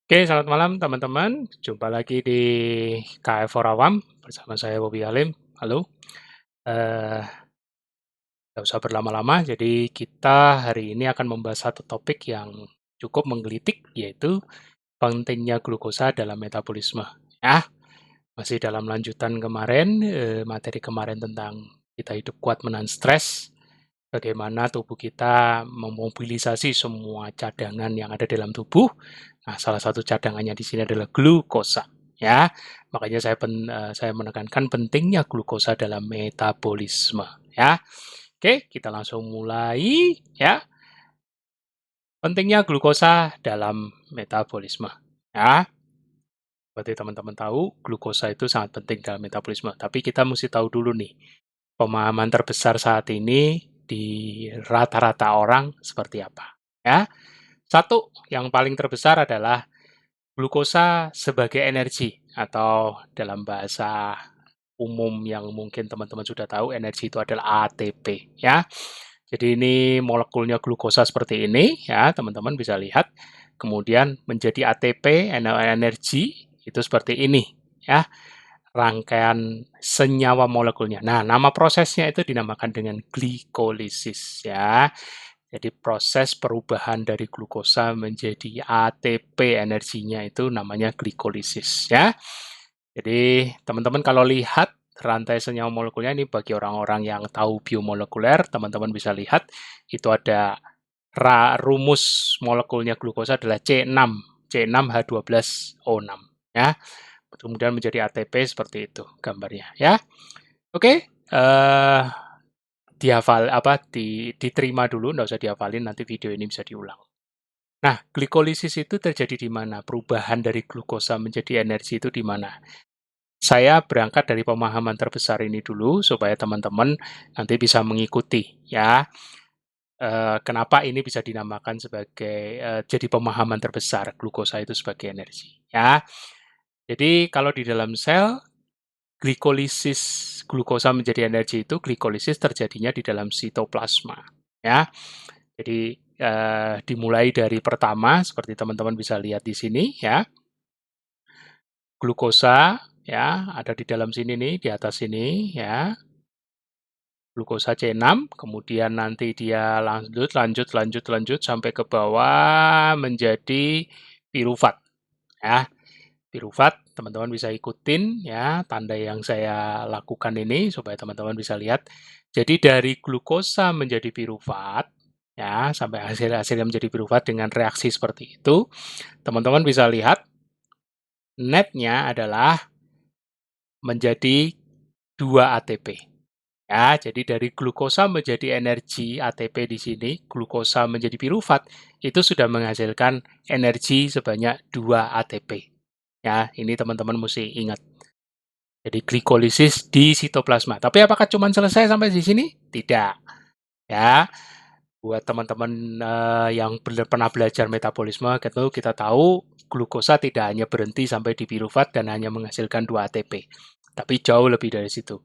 Oke, selamat malam teman-teman. Jumpa lagi di KF for Awam bersama saya Bobi Halim. Halo. Eh, nggak usah berlama-lama. Jadi kita hari ini akan membahas satu topik yang cukup menggelitik, yaitu pentingnya glukosa dalam metabolisme. Ya, masih dalam lanjutan kemarin, materi kemarin tentang kita hidup kuat menahan stres. Bagaimana tubuh kita memobilisasi semua cadangan yang ada dalam tubuh. Nah, salah satu cadangannya di sini adalah glukosa, ya. Makanya saya menekankan pentingnya glukosa dalam metabolisme, ya. Oke, kita langsung mulai, ya. Pentingnya glukosa dalam metabolisme, ya. Seperti teman-teman tahu, glukosa itu sangat penting dalam metabolisme. Tapi kita mesti tahu dulu nih, pemahaman terbesar saat ini di rata-rata orang seperti apa, ya. Satu, yang paling terbesar adalah glukosa sebagai energi atau dalam bahasa umum yang mungkin teman-teman sudah tahu, energi itu adalah ATP, ya. Jadi ini molekulnya glukosa seperti ini, ya, teman-teman bisa lihat. Kemudian menjadi ATP, energi, itu seperti ini, ya, rangkaian senyawa molekulnya. Nah, nama prosesnya itu dinamakan dengan glikolisis, ya. Jadi proses perubahan dari glukosa menjadi ATP energinya itu namanya glikolisis, ya. Jadi teman-teman kalau lihat rantai senyawa molekulnya ini, bagi orang-orang yang tahu biomolekuler, teman-teman bisa lihat itu ada rumus molekulnya glukosa adalah C6, C6H12O6, ya. Kemudian menjadi ATP seperti itu gambarnya, ya. Oke, dihafal apa diterima dulu, nggak usah dihafalin, nanti video ini bisa diulang. Nah, glikolisis itu terjadi di mana? Perubahan dari glukosa menjadi energi itu di mana? Saya berangkat dari pemahaman terbesar ini dulu supaya teman-teman nanti bisa mengikuti, ya. Kenapa ini bisa dinamakan sebagai jadi pemahaman terbesar glukosa itu sebagai energi, ya. Jadi kalau di dalam sel, glikolisis glukosa menjadi energi itu, glikolisis terjadinya di dalam sitoplasma, ya. Jadi dimulai dari pertama seperti teman-teman bisa lihat di sini, ya. Glukosa, ya, ada di dalam sini nih, di atas sini, ya. Glukosa C6, kemudian nanti dia lanjut sampai ke bawah menjadi pirufat, ya. Pirufat, teman-teman bisa ikutin, ya, tanda yang saya lakukan ini supaya teman-teman bisa lihat. Jadi dari glukosa menjadi pirufat, ya, sampai hasilnya menjadi pirufat dengan reaksi seperti itu, teman-teman bisa lihat netnya adalah menjadi 2 ATP. Ya, jadi dari glukosa menjadi energi ATP di sini, glukosa menjadi pirufat, itu sudah menghasilkan energi sebanyak 2 ATP. Ya, ini teman-teman mesti ingat. Jadi glikolisis di sitoplasma. Tapi apakah cuma selesai sampai di sini? Tidak. Ya, buat teman-teman yang pernah belajar metabolisme, kita tahu glukosa tidak hanya berhenti sampai di pirufat dan hanya menghasilkan 2 ATP, tapi jauh lebih dari situ.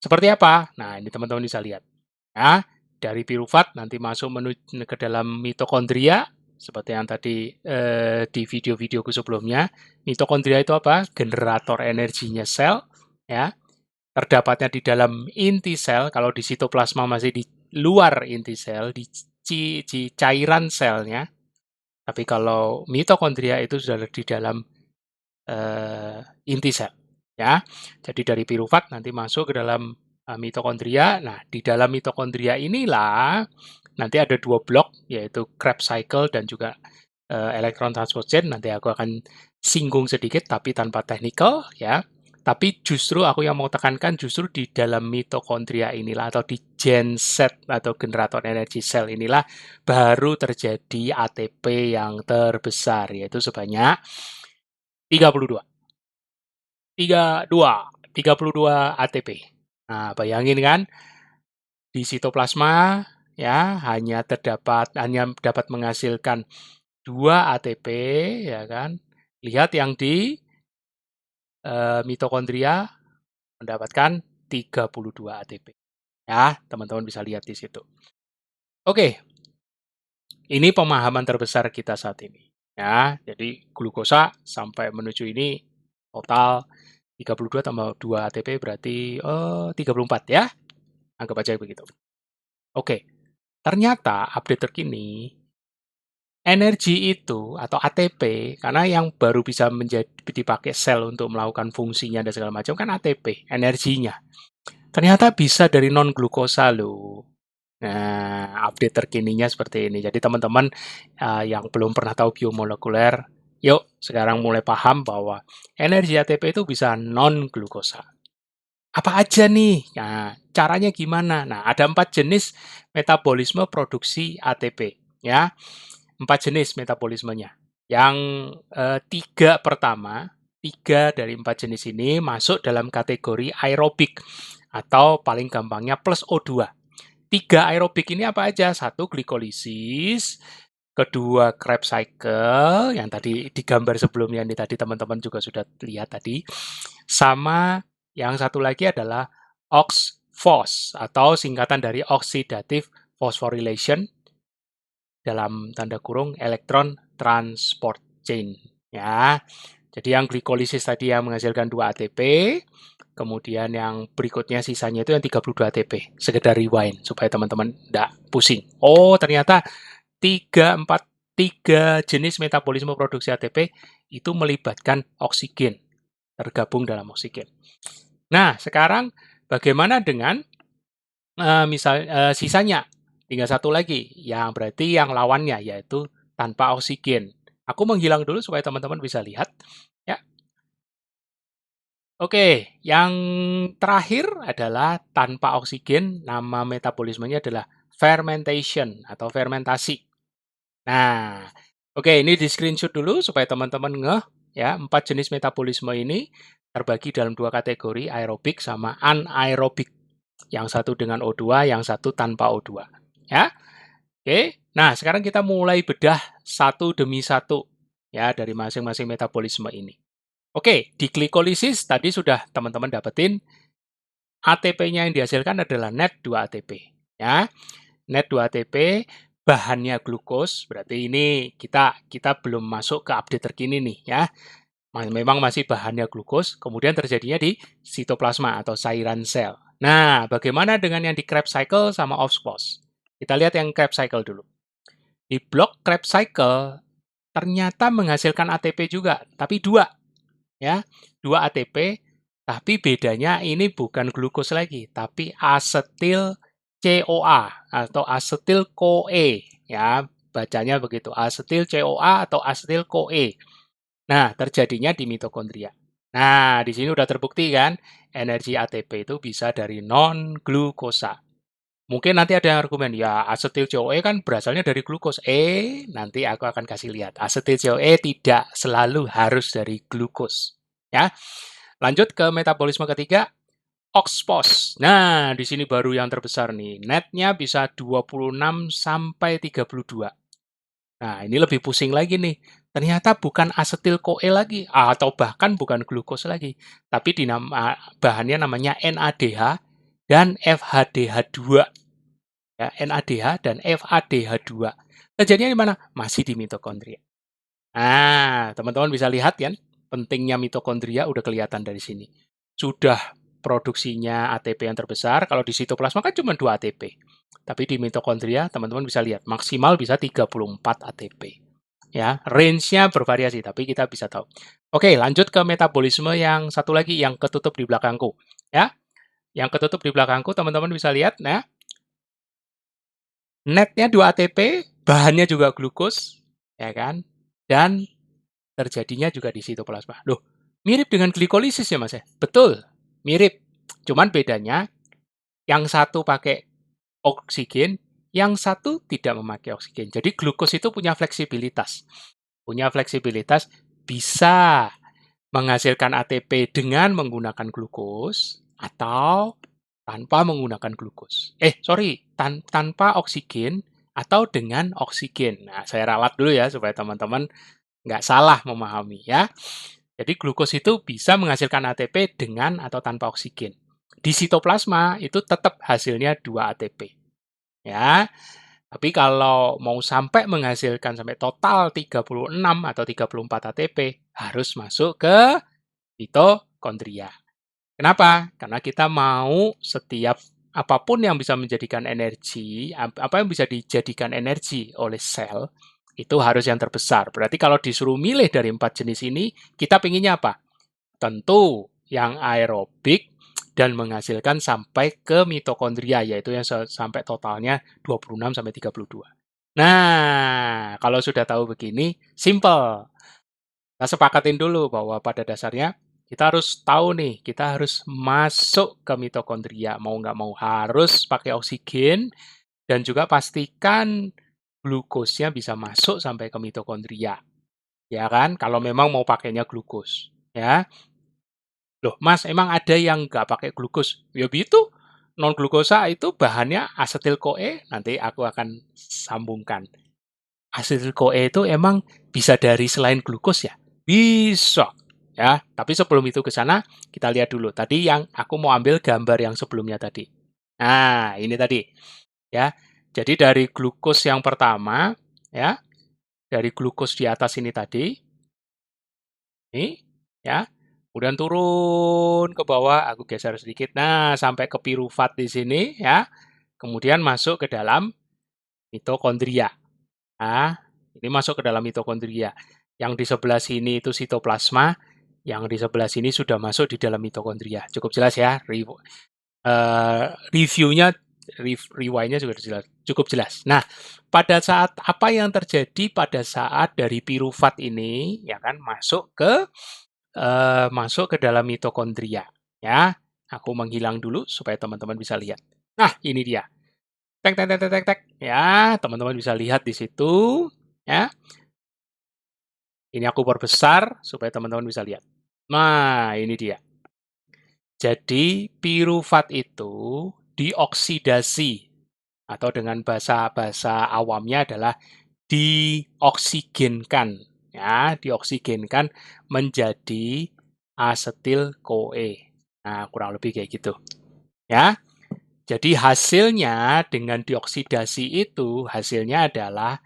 Seperti apa? Nah, ini teman-teman bisa lihat. Ya, dari pirufat nanti masuk menuju ke dalam mitokondria, seperti yang tadi di video-videoku sebelumnya. Mitokondria itu apa? Generator energinya sel, ya. Terdapatnya di dalam inti sel, kalau di sitoplasma masih di luar inti sel, di cairan selnya. Tapi kalau mitokondria itu sudah di dalam inti sel, ya. Jadi dari pirufat nanti masuk ke dalam mitokondria. Nah, di dalam mitokondria inilah nanti ada 2 blok, yaitu Krebs cycle dan juga elektron transport chain. Nanti aku akan singgung sedikit tapi tanpa teknikal, ya. Tapi justru aku yang mau tekankan justru di dalam mitokondria inilah atau di genset atau generator energi sel inilah baru terjadi ATP yang terbesar, yaitu sebanyak 32. 32 ATP. Nah, bayangin kan, di sitoplasma ya hanya dapat menghasilkan 2 ATP, ya kan. Lihat yang di mitokondria mendapatkan 32 ATP. Ya, teman-teman bisa lihat di situ. Oke, ini pemahaman terbesar kita saat ini. Ya, jadi glukosa sampai menuju ini total 32 tambah 2 ATP berarti 34 ya. Anggap aja begitu. Oke, ternyata update terkini energi itu atau ATP karena yang baru bisa dipakai sel untuk melakukan fungsinya dan segala macam kan ATP, energinya. Ternyata bisa dari non glukosa loh. Nah, update terkininya seperti ini. Jadi teman-teman yang belum pernah tahu biomolekuler, yuk sekarang mulai paham bahwa energi ATP itu bisa non glukosa. Apa aja nih? Nah, caranya gimana? Nah, ada 4 jenis metabolisme produksi ATP, ya. 4 jenis metabolismenya. Yang 3 pertama, 3 dari 4 jenis ini masuk dalam kategori aerobik atau paling gampangnya plus O2. 3 aerobik ini apa aja? 1 glikolisis, kedua Krebs cycle yang tadi di gambar sebelumnya ini tadi teman-teman juga sudah lihat tadi. Sama yang satu lagi adalah OXPHOS atau singkatan dari oxidative phosphorylation dalam tanda kurung elektron transport chain ya. Jadi yang glikolisis tadi yang menghasilkan 2 ATP, kemudian yang berikutnya sisanya itu yang 32 ATP. Sekedar rewind supaya teman-teman tidak pusing. Oh, ternyata 3 jenis metabolisme produksi ATP itu melibatkan oksigen, tergabung dalam oksigen. Nah, sekarang bagaimana dengan sisanya? Tinggal satu lagi, yang berarti yang lawannya yaitu tanpa oksigen. Aku menghilang dulu supaya teman-teman bisa lihat. Ya, oke. Yang terakhir adalah tanpa oksigen. Nama metabolismenya adalah fermentation atau fermentasi. Nah, oke, ini di screenshot dulu supaya teman-teman ngeh ya. 4 jenis metabolisme ini terbagi dalam 2 kategori, aerobik sama anaerobik. Yang satu dengan O2, yang satu tanpa O2. Ya. Oke. Nah, sekarang kita mulai bedah satu demi satu ya dari masing-masing metabolisme ini. Oke, di glikolisis tadi sudah teman-teman dapetin ATP-nya yang dihasilkan adalah net 2 ATP ya. Net 2 ATP bahannya glukos, berarti ini kita belum masuk ke update terkini nih ya. Memang masih bahannya glukos, kemudian terjadinya di sitoplasma atau cairan sel. Nah, bagaimana dengan yang di Krebs cycle sama OXPHOS? Kita lihat yang Krebs cycle dulu. Di blok Krebs cycle ternyata menghasilkan ATP juga, tapi 2 ya. 2 ATP, tapi bedanya ini bukan glukos lagi, tapi asetil CoA atau asetil CoE ya. Bacanya begitu, asetil CoA atau asetil CoE. Nah, terjadinya di mitokondria. Nah, di sini udah terbukti kan, energi ATP itu bisa dari non-glukosa. Mungkin nanti ada yang argumen, ya asetil CoE kan berasalnya dari glukos. Nanti aku akan kasih lihat. Asetil CoE tidak selalu harus dari glukos. Ya, lanjut ke metabolisme ketiga, OXPHOS. Nah, di sini baru yang terbesar nih. Netnya bisa 26 sampai 32. Nah, ini lebih pusing lagi nih. Ternyata bukan asetil CoE lagi, atau bahkan bukan glukos lagi. Tapi bahannya namanya NADH dan FADH2. Ya, NADH dan FADH2. Terjadinya di mana? Masih di mitokondria. Nah, teman-teman bisa lihat kan, pentingnya mitokondria udah kelihatan dari sini. Sudah produksinya ATP yang terbesar, kalau di sitoplasma kan cuma 2 ATP. Tapi di mitokondria, teman-teman bisa lihat, maksimal bisa 34 ATP. Ya, range-nya bervariasi, tapi kita bisa tahu. Oke, lanjut ke metabolisme yang satu lagi, yang ketutup di belakangku. Ya, yang ketutup di belakangku, teman-teman bisa lihat, nah, netnya 2 ATP, bahannya juga glukos, ya kan? Dan terjadinya juga di sitoplasma. Loh, mirip dengan glikolisis ya Mas ya? Betul, mirip. Cuman bedanya yang satu pakai oksigen, yang satu tidak memakai oksigen. Jadi glukos itu punya fleksibilitas. Punya fleksibilitas bisa menghasilkan ATP dengan menggunakan glukos atau tanpa menggunakan glukos. Tanpa oksigen atau dengan oksigen. Nah, saya ralat dulu ya supaya teman-teman nggak salah memahami ya. Jadi glukos itu bisa menghasilkan ATP dengan atau tanpa oksigen. Di sitoplasma itu tetap hasilnya 2 ATP. Ya. Tapi kalau mau sampai menghasilkan sampai total 36 atau 34 ATP, harus masuk ke mitokondria. Kenapa? Karena kita mau setiap apapun yang bisa menjadikan energi, apa yang bisa dijadikan energi oleh sel, itu harus yang terbesar. Berarti kalau disuruh milih dari 4 jenis ini, kita pinginnya apa? Tentu yang aerobik dan menghasilkan sampai ke mitokondria, yaitu yang sampai totalnya 26 sampai 32. Nah, kalau sudah tahu begini, simple. Kita sepakatin dulu bahwa pada dasarnya kita harus tahu nih, kita harus masuk ke mitokondria, mau nggak mau harus pakai oksigen dan juga pastikan glukosnya bisa masuk sampai ke mitokondria, ya kan? Kalau memang mau pakainya glukos, ya. Loh, Mas, emang ada yang nggak pakai glukos? Ya itu, non glukosa itu bahannya asetil-CoA, nanti aku akan sambungkan. Asetil-CoA itu emang bisa dari selain glukos ya? Bisa, ya. Tapi sebelum itu ke sana, kita lihat dulu. Tadi yang aku mau ambil gambar yang sebelumnya tadi. Nah, ini tadi, ya. Jadi dari glukos yang pertama, ya, dari glukos di atas ini tadi, ini, ya. Kemudian turun ke bawah, aku geser sedikit. Nah, sampai ke pirufat di sini, ya. Kemudian masuk ke dalam mitokondria. Nah, ini masuk ke dalam mitokondria. Yang di sebelah sini itu sitoplasma, yang di sebelah sini sudah masuk di dalam mitokondria. Cukup jelas ya, reviewnya, rewind-nya juga jelas, cukup jelas. Nah, pada saat apa yang terjadi pada saat dari pirufat ini, ya kan, masuk ke dalam mitokondria, ya. Aku menghilang dulu supaya teman-teman bisa lihat. Nah, ini dia. Tek tek tek tek tek tek. Ya, teman-teman bisa lihat di situ, ya. Ini aku perbesar supaya teman-teman bisa lihat. Nah, ini dia. Jadi, pirufat itu dioksidasi atau dengan bahasa awamnya adalah dioksigenkan, ya, dioksigenkan menjadi asetil-CoA. Nah, kurang lebih kayak gitu, ya. Jadi hasilnya dengan dioksidasi itu, hasilnya adalah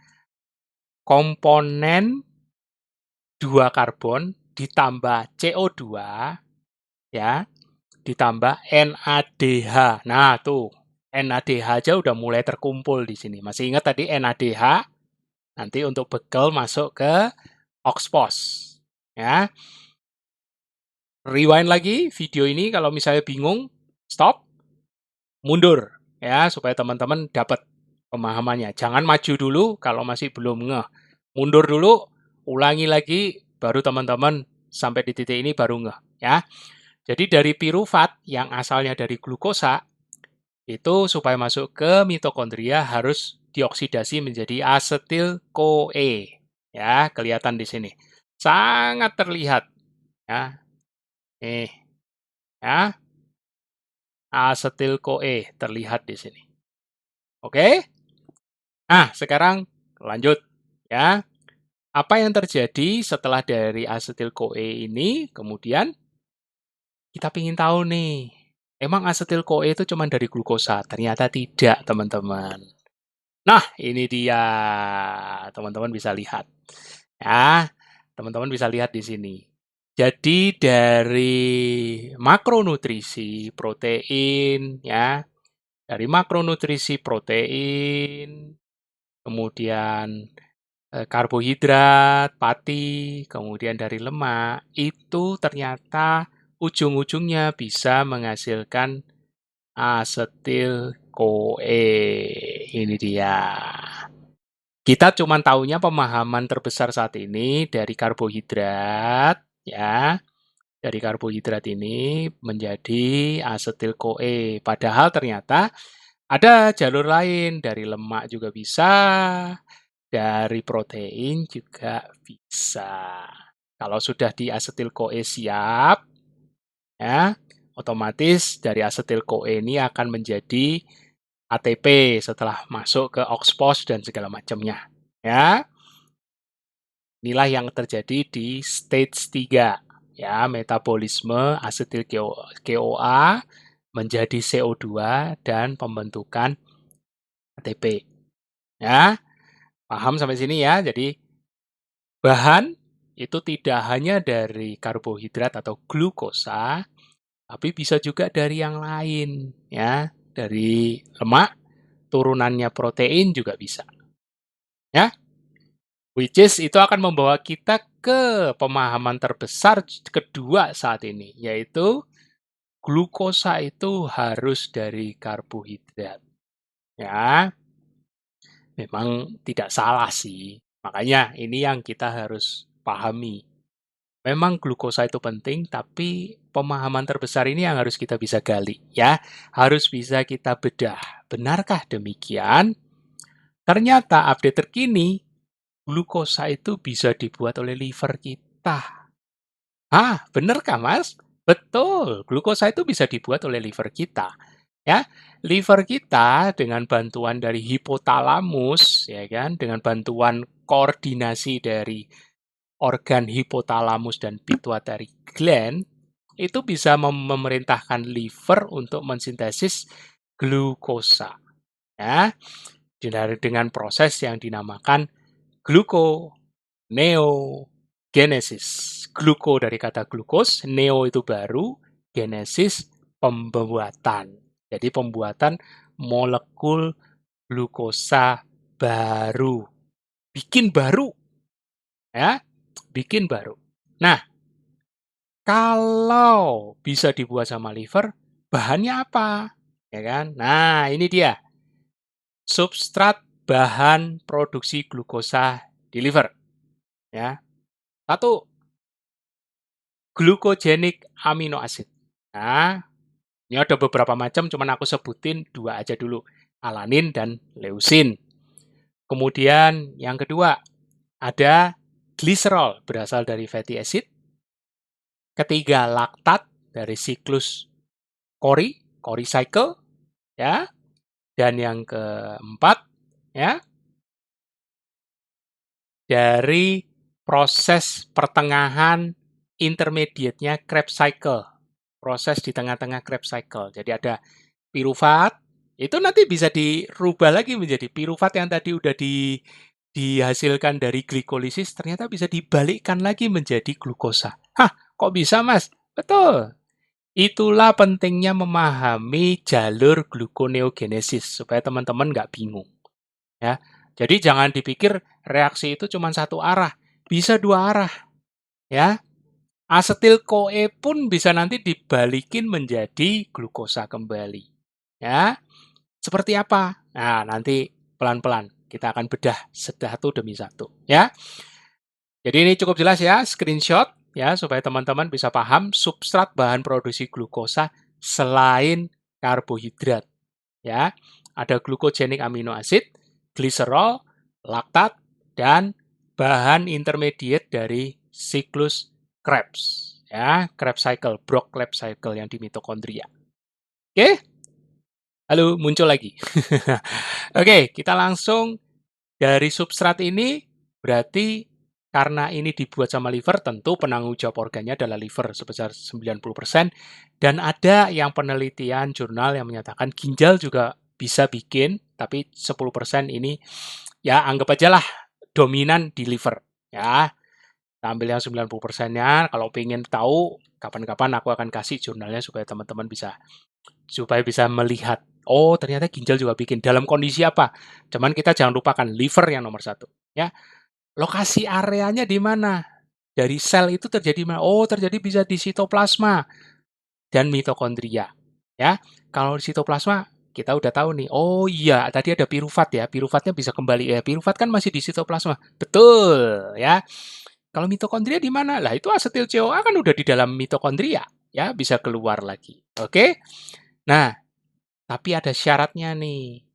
komponen 2 karbon ditambah CO2, ya, ditambah NADH. Nah, tuh, NADH aja udah mulai terkumpul di sini. Masih ingat tadi NADH? Nanti untuk bekal masuk ke Oxpos, ya. Rewind lagi video ini kalau misalnya bingung, stop, mundur, ya, supaya teman-teman dapat pemahamannya. Jangan maju dulu kalau masih belum ngeh. Mundur dulu, ulangi lagi, baru teman-teman sampai di titik ini baru ngeh, ya. Jadi dari pirufat yang asalnya dari glukosa, itu supaya masuk ke mitokondria harus dioksidasi menjadi asetil-CoA. Ya, kelihatan di sini. Sangat terlihat, ya. Nih, ya. Asetil-CoA terlihat di sini. Oke? Nah, sekarang lanjut, ya. Apa yang terjadi setelah dari asetil-CoA ini, kemudian kita ingin tahu nih, emang asetil-CoA itu cuma dari glukosa? Ternyata tidak, teman-teman. Nah, ini dia. Teman-teman bisa lihat. Ya, teman-teman bisa lihat di sini. Jadi dari makronutrisi protein, ya, dari makronutrisi protein, kemudian karbohidrat, pati, kemudian dari lemak, itu ternyata ujung-ujungnya bisa menghasilkan asetil-CoA. Ini dia. Kita cuma tahunya pemahaman terbesar saat ini dari karbohidrat, ya. Dari karbohidrat ini menjadi asetil-CoA. Padahal ternyata ada jalur lain, dari lemak juga bisa, dari protein juga bisa. Kalau sudah di asetil-CoA siap, ya, otomatis dari asetil-CoA ini akan menjadi ATP setelah masuk ke Oxpos dan segala macamnya, ya. Inilah yang terjadi di stage 3, ya, metabolisme asetil-CoA menjadi CO2 dan pembentukan ATP. Ya, paham sampai sini ya? Jadi bahan itu tidak hanya dari karbohidrat atau glukosa, tapi bisa juga dari yang lain ya, dari lemak, turunannya protein juga bisa ya. Which is itu akan membawa kita ke pemahaman terbesar kedua saat ini, yaitu glukosa itu harus dari karbohidrat. Ya, memang tidak salah sih. Makanya ini yang kita harus pahami. Memang glukosa itu penting, tapi pemahaman terbesar ini yang harus kita bisa gali, ya. Harus bisa kita bedah. Benarkah demikian? Ternyata update terkini, glukosa itu bisa dibuat oleh liver kita. Ah, benarkah, Mas? Betul, glukosa itu bisa dibuat oleh liver kita. Ya, liver kita dengan bantuan dari hipotalamus, ya kan, dengan bantuan koordinasi dari organ hipotalamus dan pituitary gland, itu bisa memerintahkan liver untuk mensintesis glukosa. Ya, dengan proses yang dinamakan gluconeogenesis. Gluko dari kata glukos, neo itu baru, genesis pembuatan. Jadi pembuatan molekul glukosa baru. Bikin baru, ya, bikin baru. Nah, kalau bisa dibuat sama liver, bahannya apa? Ya kan? Nah, ini dia. Substrat bahan produksi glukosa di liver, ya. Satu, glucogenic amino acid. Nah, ini ada beberapa macam, cuman aku sebutin dua aja dulu, alanin dan leusin. Kemudian yang kedua, ada gliserol berasal dari fatty acid. Ketiga, laktat dari siklus Cori cycle, ya. Dan yang keempat, ya, dari proses pertengahan intermediate-nya Krebs cycle. Proses di tengah-tengah Krebs cycle. Jadi ada pirufat, itu nanti bisa dirubah lagi menjadi pirufat yang tadi udah dihasilkan dari glikolisis, ternyata bisa dibalikkan lagi menjadi glukosa. Hah, kok bisa, Mas? Betul. Itulah pentingnya memahami jalur gluconeogenesis supaya teman-teman nggak bingung. Ya, jadi jangan dipikir reaksi itu cuma satu arah, bisa dua arah. Ya, asetil CoA pun bisa nanti dibalikin menjadi glukosa kembali. Ya, seperti apa? Nah, nanti pelan-pelan kita akan bedah satu demi satu. Ya, jadi ini cukup jelas ya, screenshot ya supaya teman-teman bisa paham substrat bahan produksi glukosa selain karbohidrat. Ya, ada glucogenic amino acid, gliserol, laktat, dan bahan intermediate dari siklus Krebs. Ya, Krebs cycle, Brooke-Krebs cycle yang di mitokondria. Oke? Halo, muncul lagi. Oke, kita langsung dari substrat ini berarti karena ini dibuat sama liver, tentu penanggung jawab organnya adalah liver sebesar 90%. Dan ada yang penelitian jurnal yang menyatakan ginjal juga bisa bikin, tapi 10% ini ya anggap aja lah dominan di liver. Ya, kita ambil yang 90%-nya. Kalau pengen tahu, kapan-kapan aku akan kasih jurnalnya supaya teman-teman bisa melihat. Oh, ternyata ginjal juga bikin. Dalam kondisi apa? Cuman kita jangan lupakan liver yang nomor satu. Ya, lokasi areanya di mana? Dari sel itu terjadi mana? Oh, terjadi bisa di sitoplasma dan mitokondria. Ya, kalau di sitoplasma kita udah tahu nih. Oh iya, tadi ada pirufat ya. Pirufatnya bisa kembali ya. Pirufat kan masih di sitoplasma. Betul, ya. Kalau mitokondria di mana? Lah itu asetil CoA kan udah di dalam mitokondria, ya, bisa keluar lagi. Oke? Nah, tapi ada syaratnya nih.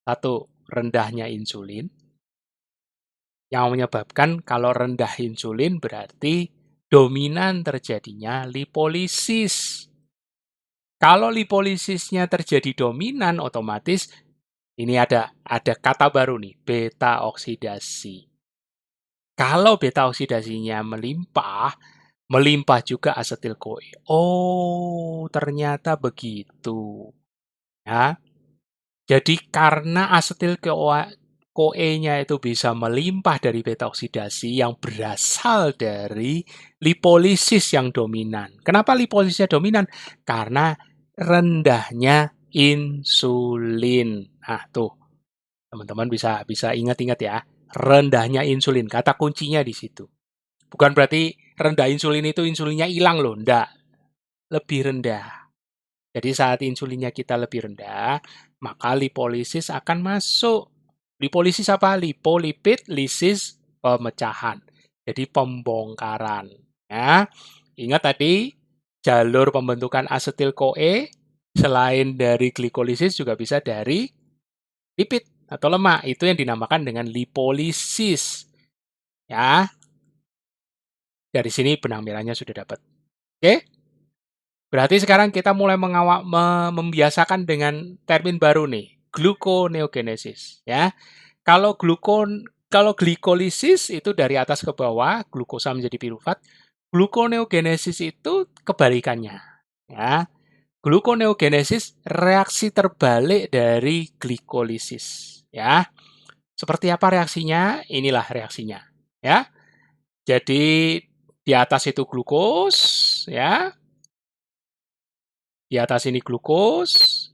Satu, rendahnya insulin. Yang menyebabkan kalau rendah insulin berarti dominan terjadinya lipolisis. Kalau lipolisisnya terjadi dominan, otomatis ini ada kata baru nih, beta oksidasi. Kalau beta oksidasinya melimpah juga asetil CoA. Oh, ternyata begitu. Ya. Jadi karena asetil CoA CoA-nya itu bisa melimpah dari beta oksidasi yang berasal dari lipolisis yang dominan. Kenapa lipolisisnya dominan? Karena rendahnya insulin. Nah, tuh, teman-teman bisa bisa ingat-ingat ya. Rendahnya insulin, kata kuncinya di situ. Bukan berarti rendah insulin itu insulinnya hilang loh, enggak. Lebih rendah. Jadi saat insulinnya kita lebih rendah, maka lipolisis akan masuk. Lipolisis apa? Lipolipid, lisis, pemecahan. Jadi pembongkaran. Ya. Ingat tadi jalur pembentukan asetil-CoA selain dari glikolisis juga bisa dari lipid atau lemak. Itu yang dinamakan dengan lipolisis. Ya. Dari sini benang merahnya sudah dapat. Oke? Berarti sekarang kita mulai membiasakan dengan termin baru nih, gluconeogenesis ya. Kalau glikolisis itu dari atas ke bawah, glukosa menjadi pirufat. Gluconeogenesis itu kebalikannya ya. Gluconeogenesis reaksi terbalik dari glikolisis ya. Seperti apa reaksinya? Inilah reaksinya ya. Jadi di atas itu glukos ya. Di atas ini glukos,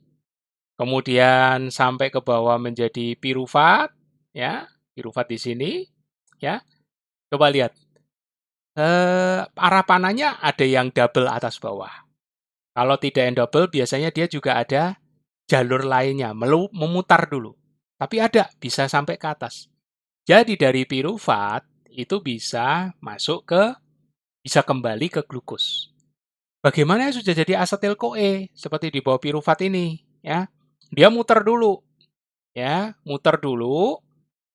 kemudian sampai ke bawah menjadi pirufat, ya, pirufat di sini, ya. Coba lihat, arah panahnya ada yang double atas bawah. Kalau tidak yang double, biasanya dia juga ada jalur lainnya, memutar dulu. Tapi ada, bisa sampai ke atas. Jadi dari pirufat itu bisa bisa kembali ke glukos. Bagaimana sudah jadi asetil-CoA seperti di bawah pirufat ini, ya. Dia muter dulu, ya, muter dulu,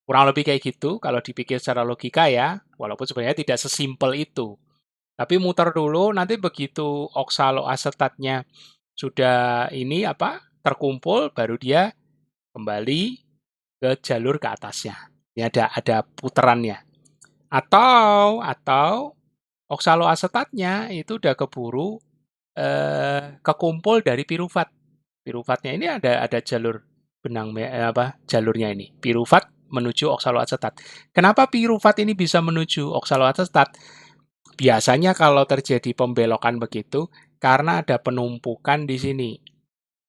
kurang lebih kayak gitu kalau dipikir secara logika ya, walaupun sebenarnya tidak sesimpel itu. Tapi muter dulu, nanti begitu oksaloasetatnya sudah terkumpul, baru dia kembali ke jalur ke atasnya. Ini ada putarannya. Atau oksaloasetatnya itu udah keburu kekumpul dari pirufat. Piruvatnya ini ada jalur jalurnya ini. Pirufat menuju oksaloasetat. Kenapa pirufat ini bisa menuju oksaloasetat? Biasanya kalau terjadi pembelokan begitu karena ada penumpukan di sini.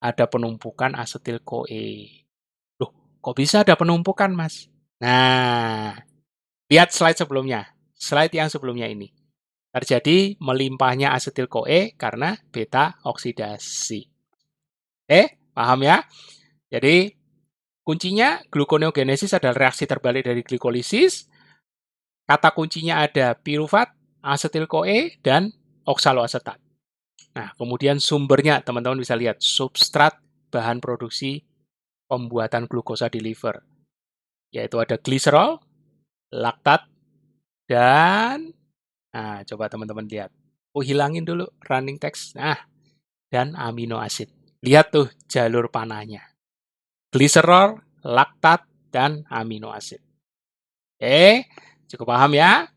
Ada penumpukan asetil-CoA. Loh, kok bisa ada penumpukan, Mas? Nah, lihat slide sebelumnya. Slide yang sebelumnya ini. Terjadi melimpahnya asetil-CoA karena beta oksidasi. Paham ya? Jadi, kuncinya gluconeogenesis adalah reaksi terbalik dari glikolisis. Kata kuncinya ada pirufat, asetil-CoA, dan oksaloasetat. Nah, kemudian sumbernya teman-teman bisa lihat, substrat bahan produksi pembuatan glukosa di liver. Yaitu ada gliserol, laktat, dan coba teman-teman lihat. Hilangin dulu running text. Dan amino acid. Lihat tuh jalur panahnya. Gliserol, laktat, dan amino acid. Oke, cukup paham ya?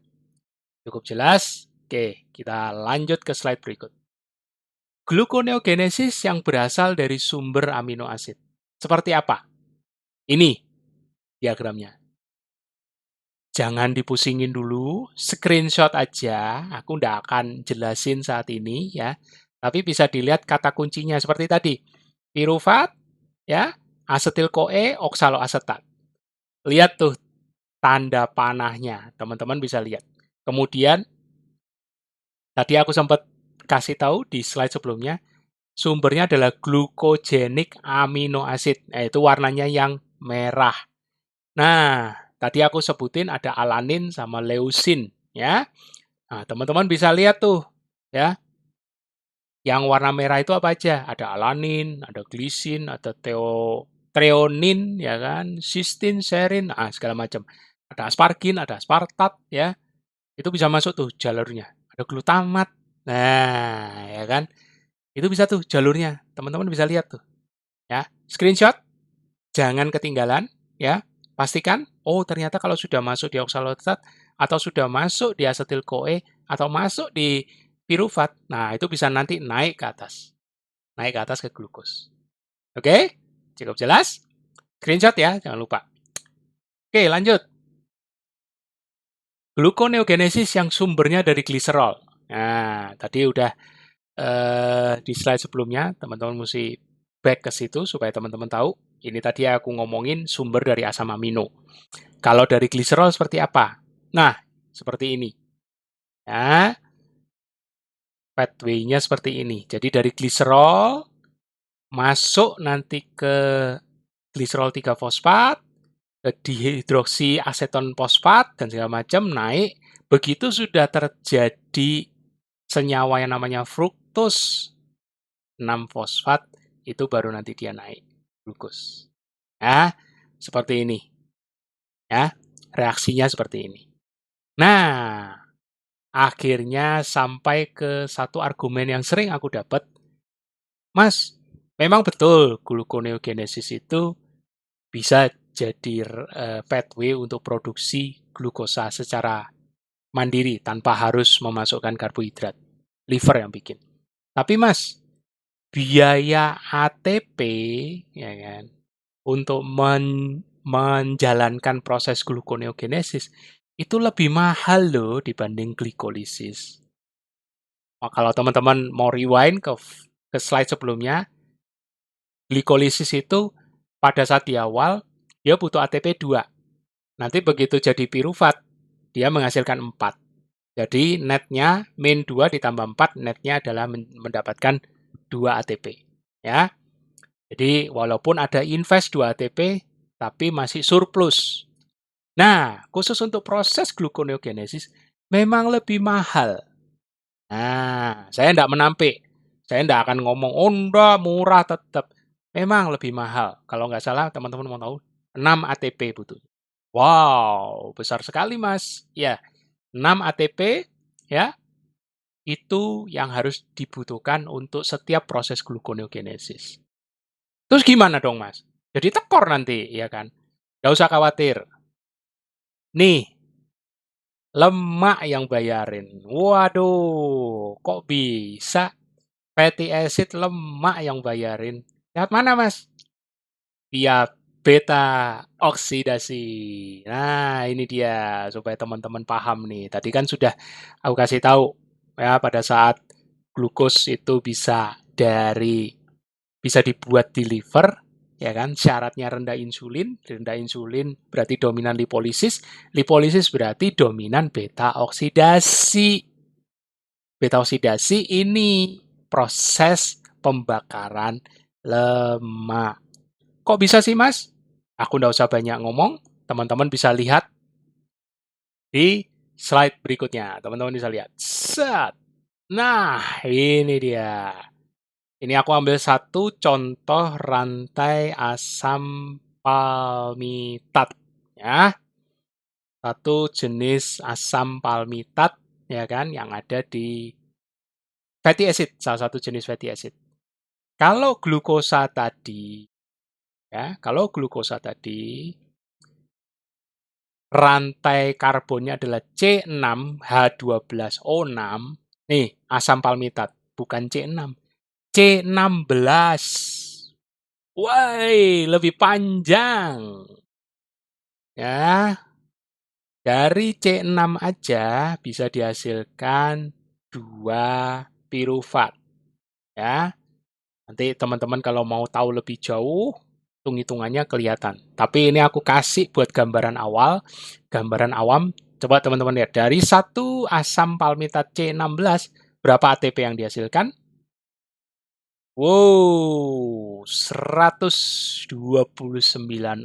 Cukup jelas? Oke, kita lanjut ke slide berikut. Gluconeogenesis yang berasal dari sumber amino acid. Seperti apa? Ini diagramnya. Jangan dipusingin dulu, screenshot aja. Aku nggak akan jelasin saat ini ya. Tapi bisa dilihat kata kuncinya seperti tadi. Pirufat, ya, asetil-CoA, oksaloasetat. Lihat tuh tanda panahnya, teman-teman bisa lihat. Kemudian, tadi aku sempat kasih tahu di slide sebelumnya, sumbernya adalah glukogenik amino acid. Itu warnanya yang merah. Nah, tadi aku sebutin ada alanin sama leusin, ya. Nah, teman-teman bisa lihat tuh, ya. Yang warna merah itu apa aja? Ada alanin, ada glisin, ada treonin, ya kan, cysteine, serin, segala macam. Ada aspargin, ada aspartat, ya. Itu bisa masuk tuh jalurnya. Ada glutamat. Nah, ya kan. Itu bisa tuh jalurnya. Teman-teman bisa lihat tuh. Ya, screenshot. Jangan ketinggalan, ya. Pastikan, ternyata kalau sudah masuk di oksaloasetat atau sudah masuk di asetil-CoA atau masuk di pirufat, nah itu bisa nanti naik ke atas. Naik ke atas ke glukos. Oke? Cukup jelas? Screenshot ya, jangan lupa. Oke, lanjut. Gluconeogenesis yang sumbernya dari gliserol. Nah, tadi udah di slide sebelumnya, teman-teman mesti back ke situ supaya teman-teman tahu. Ini tadi aku ngomongin sumber dari asam amino. Kalau dari gliserol seperti apa? Nah, seperti ini. Ya, pathway-nya seperti ini. Jadi dari gliserol masuk nanti ke gliserol 3-fosfat, ke dihidroksiaseton fosfat dan segala macam naik. Begitu sudah terjadi senyawa yang namanya fruktos 6-fosfat, itu baru nanti dia naik glukos. Ya, seperti ini. Ya, reaksinya seperti ini. Nah, akhirnya sampai ke satu argumen yang sering aku dapat, Mas, memang betul gluconeogenesis itu bisa jadi pathway untuk produksi glukosa secara mandiri tanpa harus memasukkan karbohidrat. Liver yang bikin. Tapi Mas, biaya ATP ya kan untuk menjalankan proses gluconeogenesis itu lebih mahal loh dibanding glikolisis. Oh, kalau teman-teman mau rewind ke slide sebelumnya, glikolisis itu pada saat di awal dia butuh ATP 2. Nanti begitu jadi pirufat, dia menghasilkan 4. Jadi netnya min 2 ditambah 4, netnya adalah mendapatkan 2 ATP. Ya. Jadi walaupun ada invest 2 ATP, tapi masih surplus. Nah, khusus untuk proses gluconeogenesis memang lebih mahal. Nah, saya tidak menampik. Saya tidak akan ngomong, oh enggak, murah tetap. Memang lebih mahal. Kalau nggak salah, teman-teman mau tahu, 6 ATP butuh. Wow, besar sekali, Mas. Ya, 6 ATP, ya, itu yang harus dibutuhkan untuk setiap proses gluconeogenesis. Terus gimana dong, Mas? Jadi tekor nanti, ya kan? Nggak usah khawatir. Nih, lemak yang bayarin. Waduh, kok bisa fatty acid lemak yang bayarin? Lewat mana, Mas? Via beta oksidasi. Nah, ini dia supaya teman-teman paham nih. Tadi kan sudah aku kasih tahu ya pada saat glukos itu bisa dibuat di liver, ya kan? Syaratnya rendah insulin berarti dominan lipolisis berarti dominan beta oksidasi. Beta oksidasi ini proses pembakaran lemak. Kok bisa sih, Mas? Aku nggak usah banyak ngomong, teman-teman bisa lihat di slide berikutnya. Teman-teman bisa lihat. Set. Nah, ini dia. Ini aku ambil satu contoh rantai asam palmitat, ya. Satu jenis asam palmitat, ya kan, yang ada di fatty acid, salah satu jenis fatty acid. Kalau glukosa tadi, ya, kalau glukosa tadi, rantai karbonnya adalah C6H12O6. Nih, asam palmitat, bukan C6. C16. Woi, lebih panjang. Ya, dari C6 aja bisa dihasilkan 2 pirufat. Ya, nanti teman-teman kalau mau tahu lebih jauh, hitung-hitungannya kelihatan. Tapi ini aku kasih buat gambaran awal, gambaran awam. Coba teman-teman lihat, dari satu asam palmitat C16, berapa ATP yang dihasilkan? Wow, 129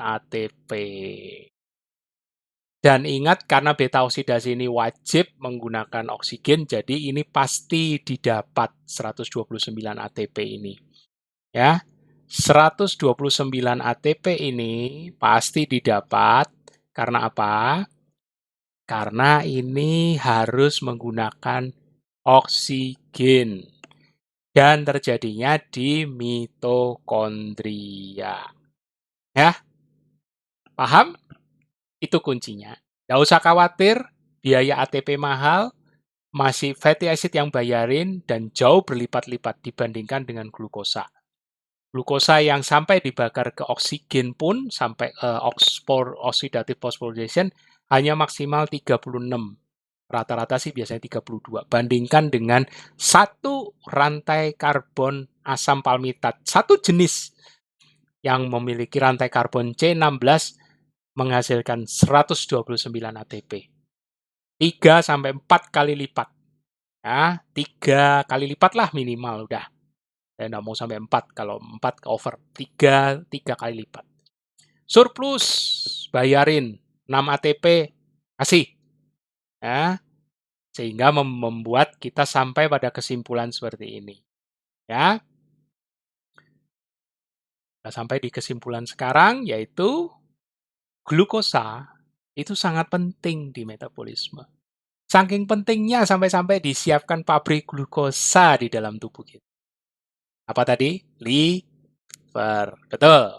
ATP. Dan ingat, karena beta oksidasi ini wajib menggunakan oksigen, jadi ini pasti didapat 129 ATP ini. Ya, 129 ATP ini pasti didapat karena apa? Karena ini harus menggunakan oksigen dan terjadinya di mitokondria. Ya, paham? Itu kuncinya. Nggak usah khawatir, biaya ATP mahal, masih fatty acid yang bayarin, dan jauh berlipat-lipat dibandingkan dengan glukosa. Glukosa yang sampai dibakar ke oksigen pun sampai oxidative phosphorylation hanya maksimal 36. Rata-rata sih biasanya 32. Bandingkan dengan satu rantai karbon asam palmitat, satu jenis yang memiliki rantai karbon C16 menghasilkan 129 ATP. 3 sampai 4 kali lipat. Ya, 3 kali lipat lah minimal udah. Saya nggak mau sampai 4, kalau 4 over. 3 kali lipat. Surplus, bayarin 6 ATP, kasih. Ya, sehingga membuat kita sampai pada kesimpulan seperti ini. Ya, kita sampai di kesimpulan sekarang, yaitu glukosa itu sangat penting di metabolisme. Saking pentingnya sampai-sampai disiapkan pabrik glukosa di dalam tubuh kita. Apa tadi? Liver. Betul.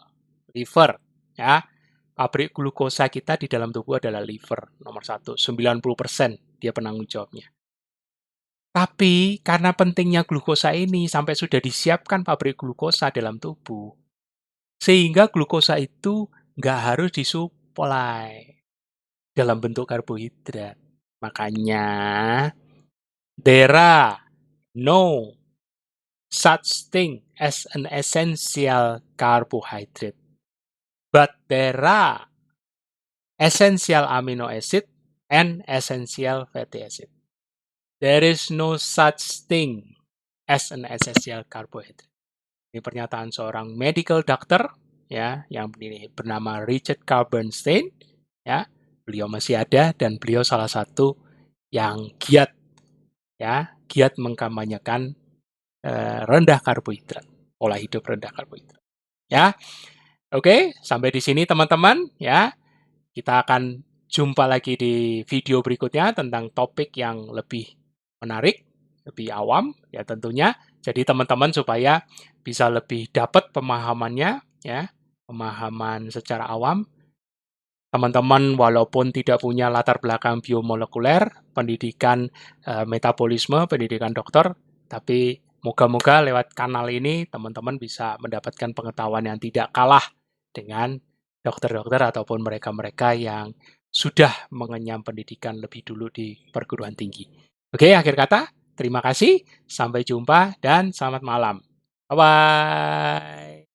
Liver. Ya. Pabrik glukosa kita di dalam tubuh adalah liver. Nomor 1. 90% dia penanggung jawabnya. Tapi karena pentingnya glukosa ini sampai sudah disiapkan pabrik glukosa dalam tubuh, sehingga glukosa itu nggak harus disuplai dalam bentuk karbohidrat. Makanya, there are no such thing as an essential carbohydrate, but there are essential amino acid and essential fatty acid. There is no such thing as an essential carbohydrate. Ini pernyataan seorang medical doctor ya yang bernama Richard Bernstein ya. Beliau masih ada dan beliau salah satu yang giat mengkampanyekan rendah karbohidrat, pola hidup rendah karbohidrat. Ya. Oke, sampai di sini teman-teman ya. Kita akan jumpa lagi di video berikutnya tentang topik yang lebih menarik, lebih awam ya tentunya. Jadi teman-teman supaya bisa lebih dapat pemahamannya ya, pemahaman secara awam. Teman-teman walaupun tidak punya latar belakang biomolekuler, pendidikan metabolisme, pendidikan dokter, tapi moga-moga lewat kanal ini teman-teman bisa mendapatkan pengetahuan yang tidak kalah dengan dokter-dokter ataupun mereka-mereka yang sudah mengenyam pendidikan lebih dulu di perguruan tinggi. Oke, akhir kata, terima kasih, sampai jumpa, dan selamat malam. Bye-bye.